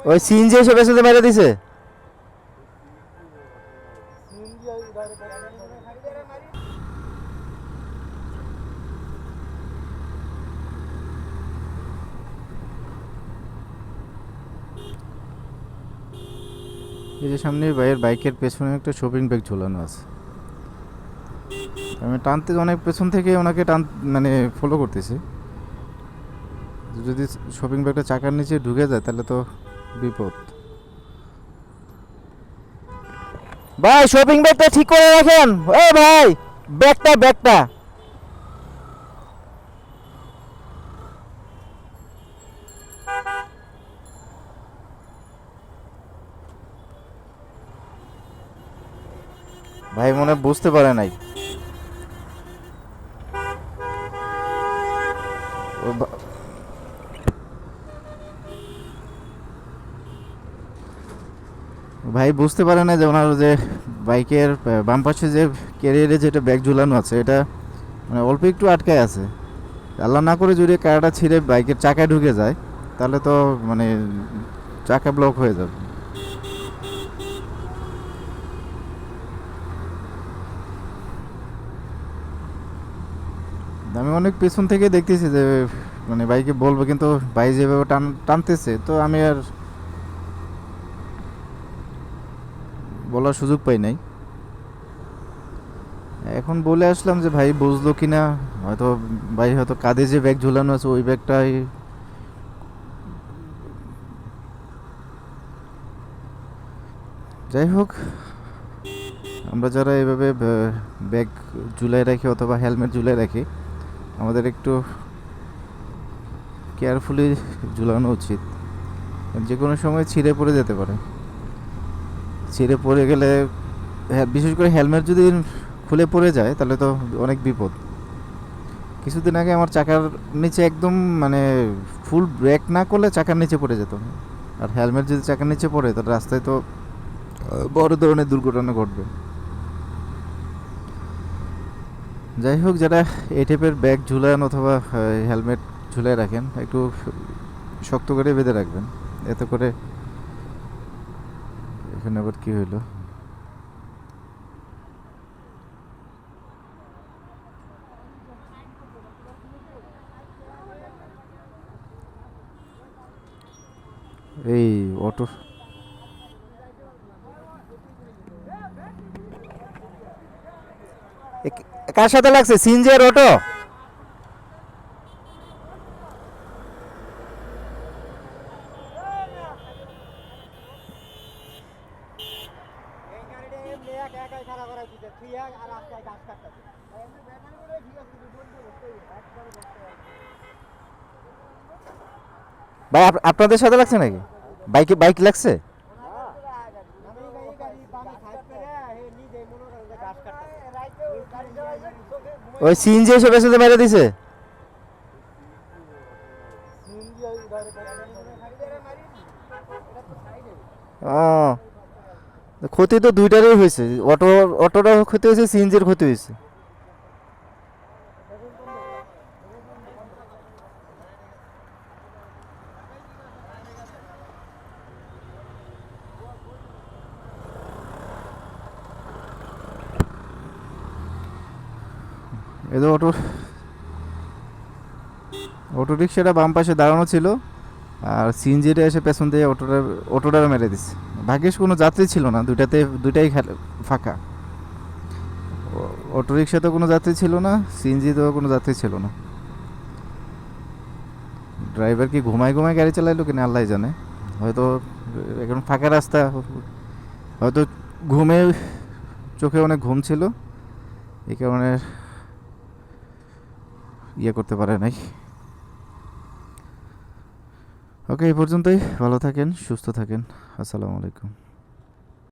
ওই সিএনজি এসে পেছনে মেরে দিছে। এই যে সামনে ভাইয়ের বাইকের পেছনে একটা শপিং ব্যাগ ঝোলানো আছে। আমি টানতে অনেক পেছন থেকে ওনাকে মানে ফলো করতেছি। যদি শপিং ব্যাগটা চাকার নিচে ঢুকে যায় তাহলে তো বিপদ। ভাই শপিং ব্যাগটা ঠিক করে রাখেন। ও ভাই ব্যাগটা ভাই মনে বুঝতে পারে নাই। ভাই বুঝতে পারে না যে ওনার যে বাইকের বাম পাশে যে ক্যারিয়ারে যেটা ব্যাগ ঝুলানো আছে এটা মানে অল্প একটু আটকায় আছে। আল্লাহ না করে যদি কাঁটাটা ছিঁড়ে বাইকের চাকায় ঢুকে যায় তাহলে তো মানে চাকা ব্লক হয়ে যাবে। আমি অনেক পেছন থেকে দেখতেছি যে মানে বাইকে বলবো, কিন্তু ভাই যেভাবে টানতেছে তো আমি আর বলার সুযোগ পাই নাই। এখন বলে আসলাম যে ভাই বুঝলো কিনা, হয়তো ভাই হয়তো কাঁধে যে ব্যাগ ঝুলানো আছে ওই ব্যাগটাই। যাই হোক, আমরা যারা এভাবে ব্যাগ ঝুলাই রাখি অথবা হেলমেট ঝুলাই রাখি আমাদের একটু কেয়ারফুলি ঝুলানো উচিত। যে কোনো সময় ছিঁড়ে পড়ে যেতে পারে। ছিঁড়ে পড়ে গেলে বিশেষ করে হেলমেট যদি খুলে পড়ে যায় তাহলে তো অনেক বিপদ। কিছুদিন আগে আমার চাকার নিচে একদম মানে ফুল ব্রেক না করলে চাকার নিচে পড়ে যেত। আর হেলমেট যদি চাকার নিচে পড়ে তাহলে রাস্তায় তো বড় ধরনের দুর্ঘটনা ঘটবে। যাই হোক, যারা এই টাইপের ব্যাগ ঝুলান অথবা হেলমেট ঝুলাই রাখেন একটু শক্ত করে বেঁধে রাখবেন, এতে করে। এখানে আবার কি হইলো? এই অটো কার সাথে লাগছে? সিএনজি আর অটো? ভাই আপনাদের সাথে লাগছে নাকি? বাইক লাগছে? ওই সিএনজি এসে পেছনে মেরে দিছে। ও, ক্ষতি তো দুইটারই হয়েছে। অটোটার ক্ষতি হয়েছে, সিএনজির ক্ষতি হয়েছে। এই তো অটো রিক্সাটা বাম পাশে দাঁড়ানো ছিল, আর সিএনজিটা এসে পেছন দিয়ে অটোটার মেরে দিচ্ছে। ভাগ্যিস কোনো যাত্রী ছিল না, দুইটাই ফাঁকা। অটো রিক্সাতেও কোনো যাত্রী ছিল না, সিএনজিতেও কোনো যাত্রী ছিল না। ড্রাইভার কি ঘুমায় ঘুমায় গাড়ি চালাইলো কিনা আল্লাহ জানে। হয়তো এখন ফাঁকা রাস্তা, হয়তো ঘুমে চোখে অনেক ঘুম ছিল, এই কারণে করতে পারে নাই। ওকে, এই পর্যন্তই। ভালো থাকেন, সুস্থ থাকেন। আসসালামু আলাইকুম।